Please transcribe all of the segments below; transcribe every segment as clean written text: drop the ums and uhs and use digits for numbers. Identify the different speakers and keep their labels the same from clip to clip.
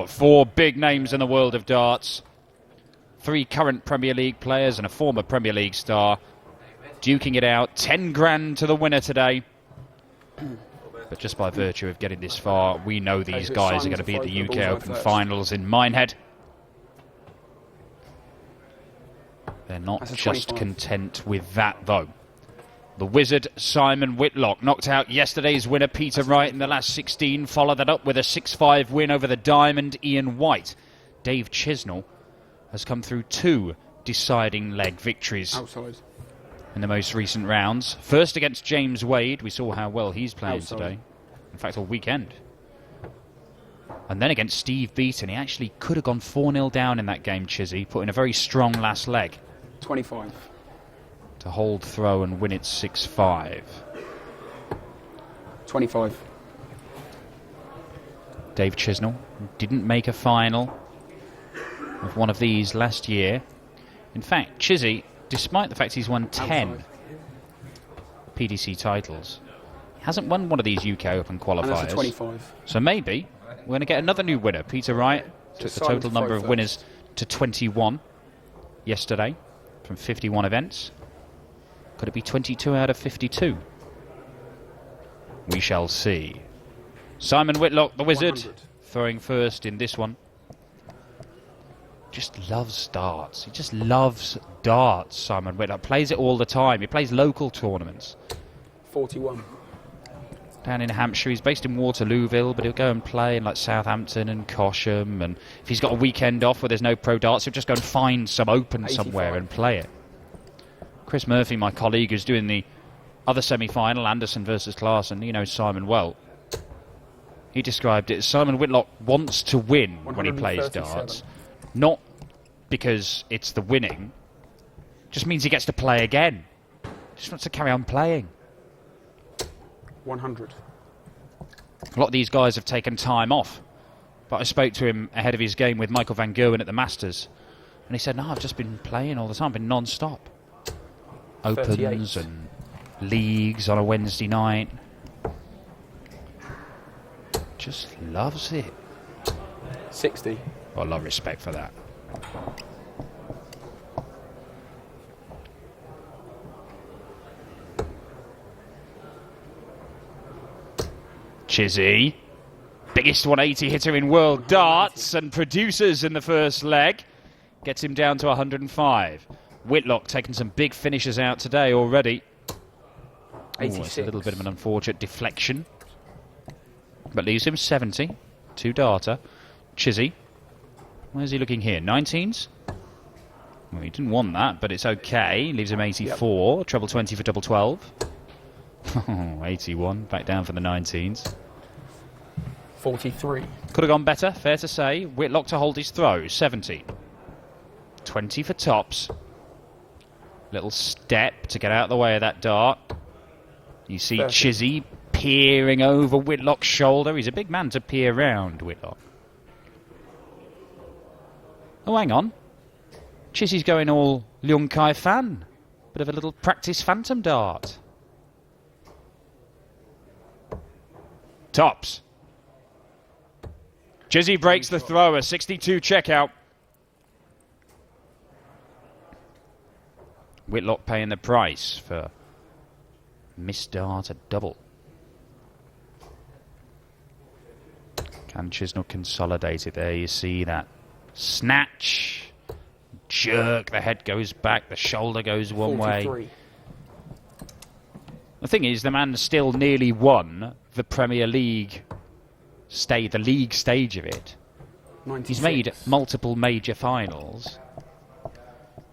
Speaker 1: What, 4 big names in the world of darts. 3 current Premier League players and a former Premier League star. Duking it out. 10 grand to the winner today. But just by virtue of getting this far, we know these guys are going to be at the UK Open Finals in Minehead. They're not just content with that, though. The Wizard, Simon Whitlock, knocked out yesterday's winner, Peter Wright, in the last 16. Followed that up with a 6-5 win over the Diamond, Ian White. Dave Chisnall has come through 2 deciding leg victories in the most recent rounds. First against James Wade. We saw how well he's playing today. In fact, all weekend. And then against Steve Beaton. He actually could have gone 4-0 down in that game, Chizzy, put in a very strong last leg.
Speaker 2: 25.
Speaker 1: To hold throw and win it 6-5.
Speaker 2: 25.
Speaker 1: Dave Chisnall didn't make a final of one of these last year. In fact, Chizzy, despite the fact he's won 10 PDC titles, he hasn't won one of these UK Open Qualifiers.
Speaker 2: 25.
Speaker 1: So maybe we're going to get another new winner. Peter Wright took the total number of winners to 21 yesterday from 51 events. Could it be 22 out of 52? We shall see. Simon Whitlock, the Wizard,
Speaker 2: 100.
Speaker 1: throwing first in this one. Just loves darts. He just loves darts, Simon Whitlock. Plays it all the time. He plays local tournaments.
Speaker 2: 41.
Speaker 1: Down in Hampshire. He's based in Waterlooville, but he'll go and play in like Southampton and Cosham. And if he's got a weekend off where there's no pro darts, he'll just go and find some open
Speaker 2: 85.
Speaker 1: somewhere and play it. Chris Murphy, my colleague, who's doing the other semi-final, Anderson versus Clarkson, he knows Simon well. He described it as Simon Whitlock wants to win when he plays darts. Not because it's the winning. Just means he gets to play again. Just wants to carry on playing.
Speaker 2: 100.
Speaker 1: A lot of these guys have taken time off. But I spoke to him ahead of his game with Michael van Gerwen at the Masters. And he said, no, I've just been playing all the time. Been non-stop. Opens
Speaker 2: 38.
Speaker 1: and leagues on a Wednesday night. Just loves it.
Speaker 2: 60.
Speaker 1: Got a lot of respect for that. Chizzy, biggest 180 hitter in world darts and producers in the first leg. Gets him down to 105. Whitlock taking some big finishes out today already.
Speaker 2: 86.
Speaker 1: It's a little bit of an unfortunate deflection. But leaves him 70. 2 darter. Chizzy. Where's he looking here? 19s? Well, he didn't want that, but it's okay. Leaves him 84. Yep. Treble 20 for double 12. 81. Back down for the 19s.
Speaker 2: 43.
Speaker 1: Could have gone better, fair to say. Whitlock to hold his throw. 70. 20 for tops. Little step to get out of the way of that dart. You see
Speaker 2: 30.
Speaker 1: Chizzy peering over Whitlock's shoulder. He's a big man to peer round, Whitlock. Oh, hang on. Chizzy's going all Leung Kai fan. Bit of a little practice phantom dart. Tops. Chizzy breaks the throw, a 62 checkout. Whitlock paying the price for missed dart, a double. Can Chisnall consolidate it? There you see that snatch, jerk, the head goes back, the shoulder goes one
Speaker 2: 43.
Speaker 1: way. The thing is, the man still nearly won the Premier League the league stage of it.
Speaker 2: 96.
Speaker 1: He's made multiple major finals.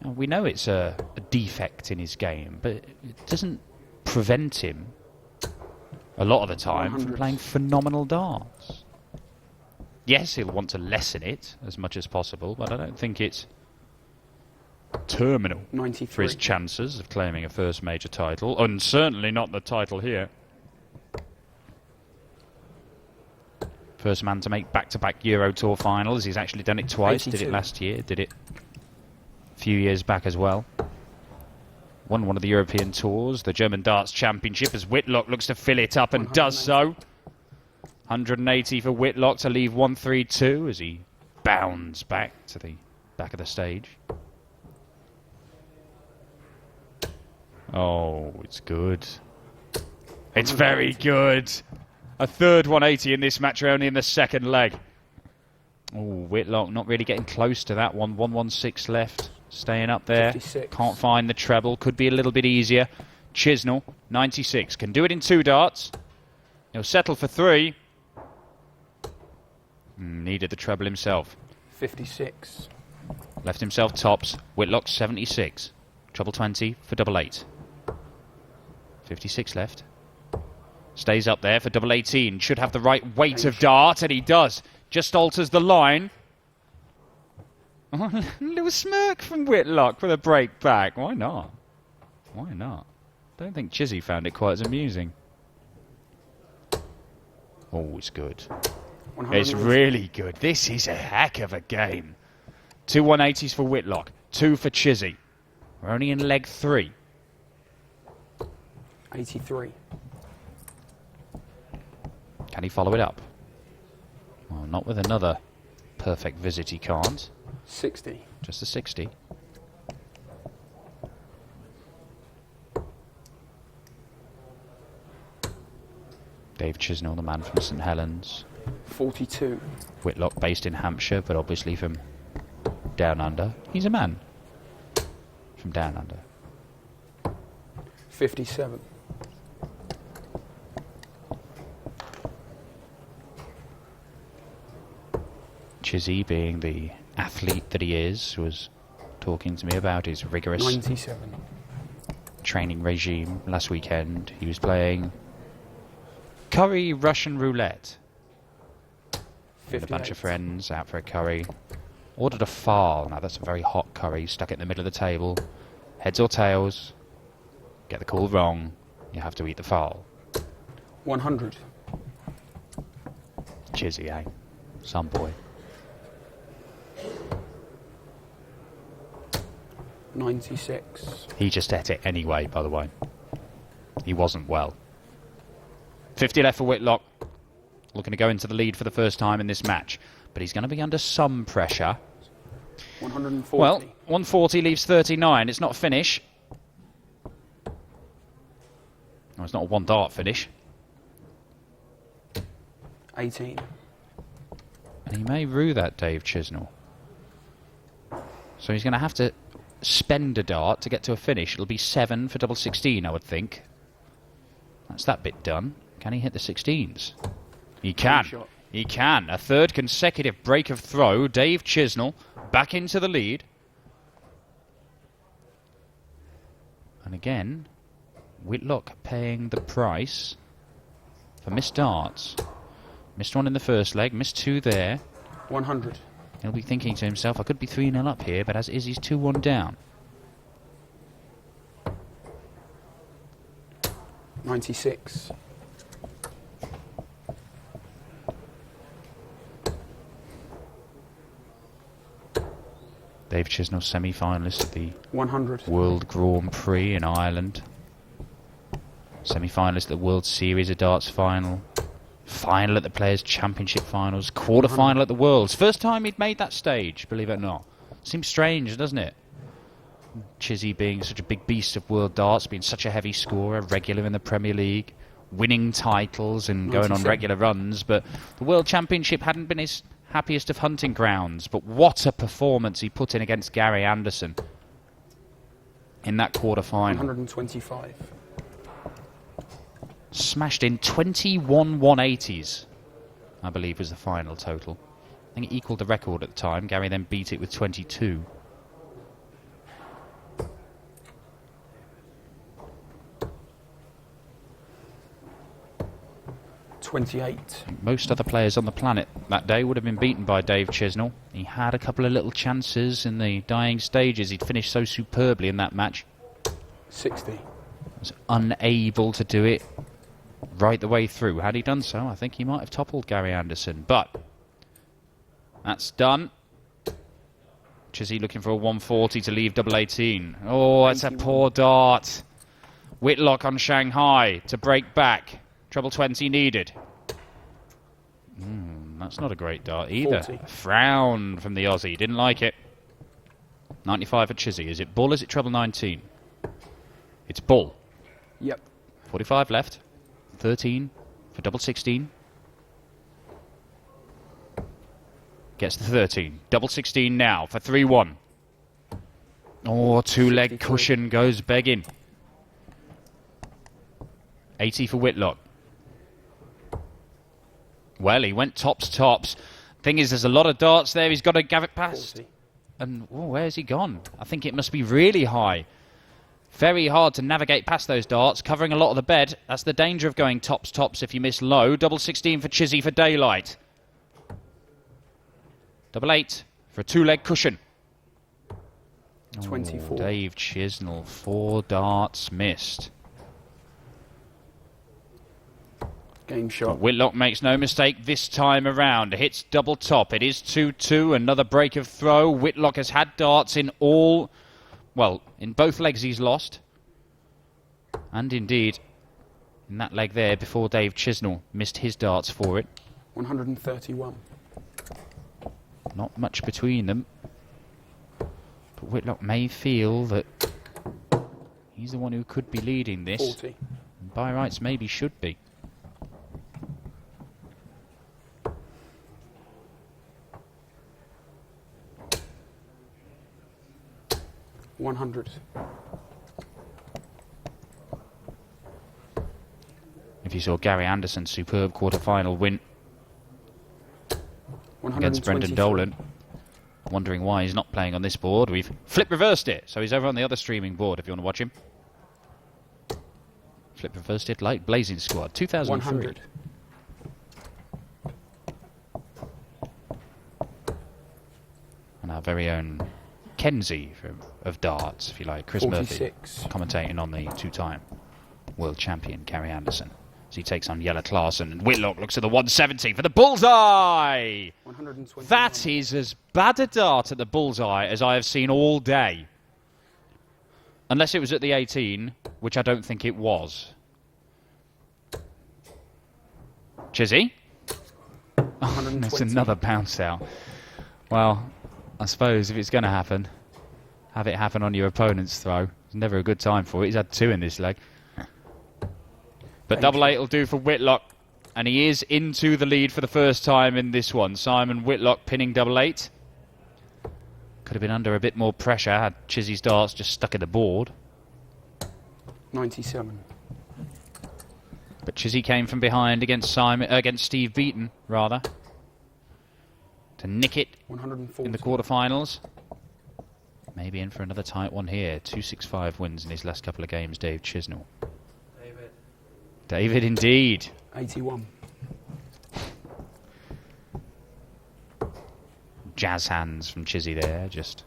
Speaker 1: We know it's a defect in his game, but it doesn't prevent him a lot of the time
Speaker 2: 100.
Speaker 1: from playing phenomenal darts. Yes, he'll want to lessen it as much as possible, but I don't think it's terminal
Speaker 2: 93.
Speaker 1: for his chances of claiming a first major title, and certainly not the title here. First man to make back-to-back Euro Tour finals. He's actually done it twice.
Speaker 2: 82.
Speaker 1: Did it last year, did it a few years back as well. Won one of the European Tours, the German Darts Championship, as Whitlock looks to fill it up and does so. 180 for Whitlock to leave 132 as he bounds back to the back of the stage. Oh, it's good. It's very good. A third 180 in this match, only in the second leg. Oh, Whitlock not really getting close to that one. 116 left. Staying up there.
Speaker 2: 56.
Speaker 1: Can't find the treble. Could be a little bit easier. Chisnall, 96. Can do it in 2 darts. He'll settle for 3. Needed the treble himself.
Speaker 2: 56.
Speaker 1: Left himself tops. Whitlock, 76. Treble 20 for double 8. 56 left. Stays up there for double 18. Should have the right weight of dart, and he does. Just alters the line. Oh, a little smirk from Whitlock for the break back. Why not? Why not? Don't think Chizzy found it quite as amusing. Oh, it's good. It's really good. This is a heck of a game. 2 180s for Whitlock. 2 for Chizzy. We're only in leg 3.
Speaker 2: 83.
Speaker 1: Can he follow it up? Well, not with another perfect visit, he can't.
Speaker 2: 60.
Speaker 1: Just a 60. Dave Chisnall, the man from St Helens.
Speaker 2: 42.
Speaker 1: Whitlock, based in Hampshire, but obviously from down under. He's a man from down under.
Speaker 2: 57.
Speaker 1: Chizzy, being the athlete that he is, was talking to me about his rigorous
Speaker 2: 97.
Speaker 1: training regime last weekend. He was playing curry Russian roulette with a bunch of friends out for a curry. Ordered a fowl. Now that's a very hot curry. Stuck it in the middle of the table. Heads or tails. Get the call wrong, you have to eat the fowl.
Speaker 2: 100.
Speaker 1: Chizzy, eh? Some boy.
Speaker 2: 96.
Speaker 1: He just ate it anyway, by the way. He wasn't well. 50 left for Whitlock. Looking to go into the lead for the first time in this match. But he's going to be under some pressure.
Speaker 2: 140.
Speaker 1: Well, 140 leaves 39. It's not a finish. No, it's not a 1 dart finish.
Speaker 2: 18.
Speaker 1: And he may rue that, Dave Chisnall. So he's going to have to spend a dart to get to a finish. It'll be 7 for double 16, I would think. That's that bit done. Can he hit the 16s? He can. He can. A third consecutive break of throw. Dave Chisnall back into the lead. And again, Whitlock paying the price for missed darts. Missed 1 in the first leg, missed 2 there.
Speaker 2: 100.
Speaker 1: He'll be thinking to himself, I could be 3-0 up here, but as it is, he's 2-1 down.
Speaker 2: 96.
Speaker 1: Dave Chisnall, semi-finalist at the
Speaker 2: 100.
Speaker 1: World Grand Prix in Ireland. Semi-finalist at the World Series of Darts final. Final at the Players' Championship finals. Quarter-final at the Worlds. First time he'd made that stage, believe it or not. Seems strange, doesn't it? Chizzy being such a big beast of world darts, being such a heavy scorer, regular in the Premier League, winning titles and going on regular runs, but the World Championship hadn't been his happiest of hunting grounds. But what a performance he put in against Gary Anderson in that quarter-final.
Speaker 2: 125.
Speaker 1: Smashed in 21 180s, I believe was the final total. I think it equalled the record at the time. Gary then beat it with 22. Most other players on the planet that day would have been beaten by Dave Chisnall. He had a couple of little chances in the dying stages. He'd finished so superbly in that match.
Speaker 2: 60.
Speaker 1: Was unable to do it right the way through. Had he done so, I think he might have toppled Gary Anderson. But that's done. Chizzy looking for a 140 to leave double 18. Oh, that's a poor dart. Whitlock on Shanghai to break back. Treble 20 needed. That's not a great dart either.
Speaker 2: 40.
Speaker 1: A frown from the Aussie. Didn't like it. 95 for Chizzy. Is it bull? Is it treble 19? It's bull.
Speaker 2: Yep.
Speaker 1: 45 left. 13 for double 16. Gets the 13. Double 16 now for 3-1. Oh, two-leg
Speaker 2: 63.
Speaker 1: cushion goes begging. 80 for Whitlock. Well, he went tops. Thing is, there's a lot of darts there. He's got to give it past.
Speaker 2: 40.
Speaker 1: And where's he gone? I think it must be really high. Very hard to navigate past those darts, covering a lot of the bed. That's the danger of going tops if you miss low. Double 16 for Chizzy for daylight. Double 8 for a two-leg cushion.
Speaker 2: 24.
Speaker 1: Dave Chisnall, 4 darts missed.
Speaker 2: Game shot.
Speaker 1: But Whitlock makes no mistake this time around. Hits double top. It is 2-2. Another break of throw. Whitlock has had darts in all... Well, in both legs he's lost. And indeed, in that leg there, before Dave Chisnall missed his darts for it.
Speaker 2: 131.
Speaker 1: Not much between them. But Whitlock may feel that he's the one who could be leading this.
Speaker 2: 40.
Speaker 1: And by rights, maybe should be.
Speaker 2: $100.
Speaker 1: If you saw Gary Anderson's superb quarter-final win against Brendan Dolan, wondering why he's not playing on this board, we've flip-reversed it. So he's over on the other streaming board if you want to watch him. Flip-reversed it like Blazing Squad, 2003.
Speaker 2: 100.
Speaker 1: And our very own Kenzie of darts, if you like, Chris
Speaker 2: 46.
Speaker 1: Murphy, commentating on the two-time world champion Gary Anderson. As he takes on Jelle Klaassen, and Whitlock looks at the 170 for the bullseye!
Speaker 2: 120.
Speaker 1: That is as bad a dart at the bullseye as I have seen all day. Unless it was at the 18, which I don't think it was. Chizzy? Oh, that's another bounce out. Well, I suppose if it's going to happen, have it happen on your opponent's throw. It's never a good time for it. He's had 2 in this leg. But double 8 will do for Whitlock. And he is into the lead for the first time in this one. Simon Whitlock pinning double 8. Could have been under a bit more pressure had Chizzy's darts just stuck at the board.
Speaker 2: 97.
Speaker 1: But Chizzy came from behind against Steve Beaton, rather, to nick it
Speaker 2: 140.
Speaker 1: in the quarterfinals. Maybe in for another tight one here. 265 wins in his last couple of games, Dave Chisnall. David, indeed.
Speaker 2: 81.
Speaker 1: Jazz hands from Chizzy there, just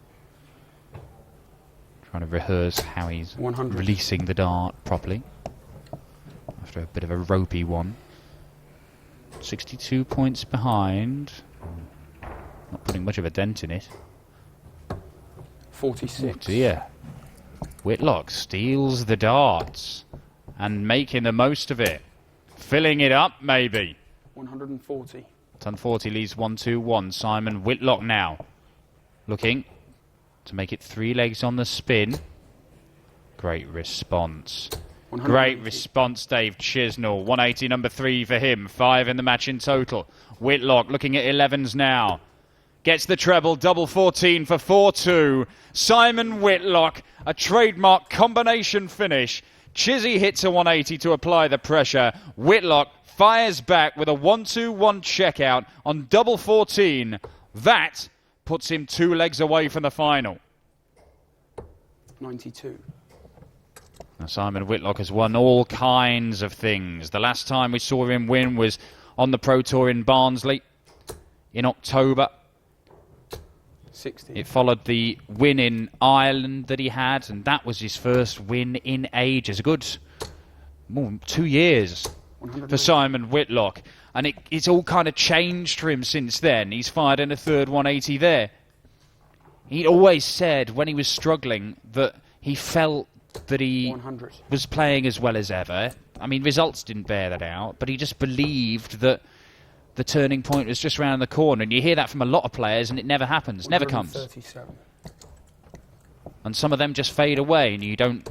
Speaker 1: trying to rehearse how he's
Speaker 2: 100.
Speaker 1: releasing the dart properly after a bit of a ropey one. 62 points behind. Not putting much of a dent in it.
Speaker 2: 46.
Speaker 1: Oh dear. Whitlock steals the darts and making the most of it. Filling it up, maybe.
Speaker 2: 140.
Speaker 1: Ton 40 leaves 1-2-1. Simon Whitlock now looking to make it 3 legs on the spin. Great response. Great response, Dave Chisnall. 180, number 3 for him. 5 in the match in total. Whitlock looking at 11s now. Gets the treble, double 14 for 4-2. Simon Whitlock, a trademark combination finish. Chizzy hits a 180 to apply the pressure. Whitlock fires back with a 1-2-1 checkout on double 14. That puts him 2 legs away from the final.
Speaker 2: 92.
Speaker 1: Now, Simon Whitlock has won all kinds of things. The last time we saw him win was on the Pro Tour in Barnsley in October.
Speaker 2: 60.
Speaker 1: It followed the win in Ireland that he had, and that was his first win in ages. A good 2 years for Simon Whitlock. And it's all kind of changed for him since then. He's fired in a third 180 there. He'd always said when he was struggling that he felt that he
Speaker 2: 100.
Speaker 1: was playing as well as ever. I mean, results didn't bear that out, but he just believed that the turning point was just round the corner. And you hear that from a lot of players, and it never happens, never comes.
Speaker 2: 37.
Speaker 1: And some of them just fade away, and you don't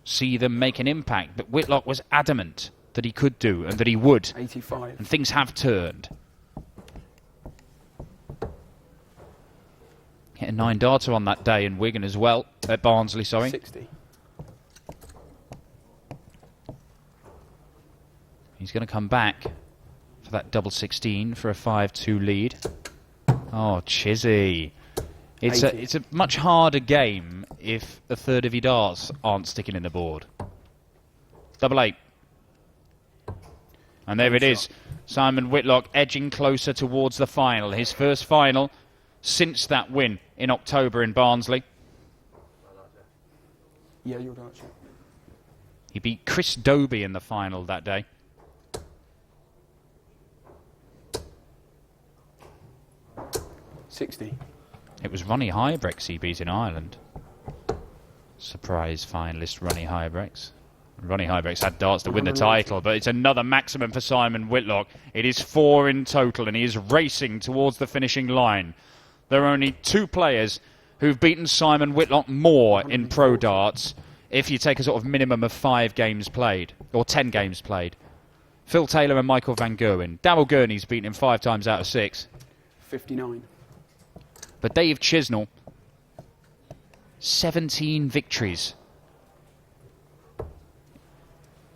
Speaker 1: see them make an impact. But Whitlock was adamant that he could do, and that he would.
Speaker 2: 85.
Speaker 1: And things have turned. Hit a 9-darter on that day in Wigan as well, at Barnsley, sorry.
Speaker 2: 60.
Speaker 1: He's going to come back for that double 16 for a 5-2 lead. Oh, Chizzy. It's a much harder game if a third of your darts aren't sticking in the board. Double 8. And there it is. Simon Whitlock edging closer towards the final. His first final since that win in October in Barnsley.
Speaker 2: Yeah, you're right.
Speaker 1: He beat Chris Dobie in the final that day.
Speaker 2: $60.
Speaker 1: It was Ronnie Hybrex he beat in Ireland. Surprise finalist Ronnie Hybrex. Ronnie Hybrex had darts to win the title, but it's another maximum for Simon Whitlock. It is 4 in total, and he is racing towards the finishing line. There are only 2 players who've beaten Simon Whitlock more in pro darts, if you take a sort of minimum of 5 games played, or 10 games played. Phil Taylor and Michael Van Gerwen. Darryl Gurney's beaten him 5 times out of 6.
Speaker 2: 59.
Speaker 1: But Dave Chisnall, 17 victories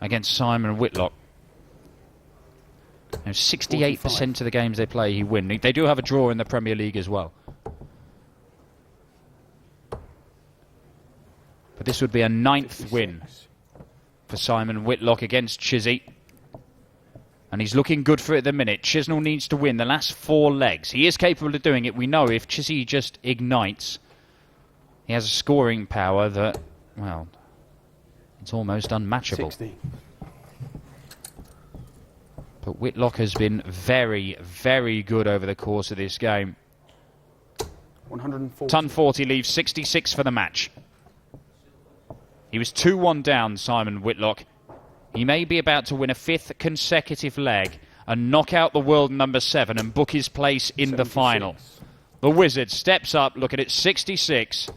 Speaker 1: against Simon Whitlock. 68% of the games they play, he wins. They do have a draw in the Premier League as well. But this would be a 9th
Speaker 2: 56.
Speaker 1: win for Simon Whitlock against Chizzy. And he's looking good for it at the minute. Chisnall needs to win the last 4 legs. He is capable of doing it. We know if Chizzy just ignites, he has a scoring power that, well, it's almost unmatchable.
Speaker 2: 60.
Speaker 1: But Whitlock has been very, very good over the course of this game.
Speaker 2: 140.
Speaker 1: Ton 40 leaves 66 for the match. He was 2-1 down, Simon Whitlock. He may be about to win a 5th consecutive leg and knock out the world number 7 and book his place in
Speaker 2: 76.
Speaker 1: the final. The Wizard steps up, look at it, 66.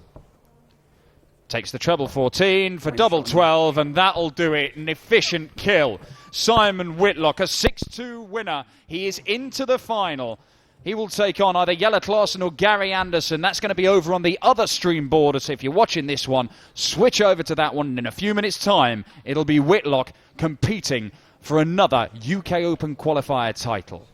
Speaker 1: Takes the treble 14 for double 12, and that'll do it. An efficient kill. Simon Whitlock, a 6-2 winner. He is into the final. He will take on either Jelle Claesson or Gary Anderson. That's going to be over on the other stream border. So if you're watching this one, switch over to that one. And in a few minutes' time, it'll be Whitlock competing for another UK Open Qualifier title.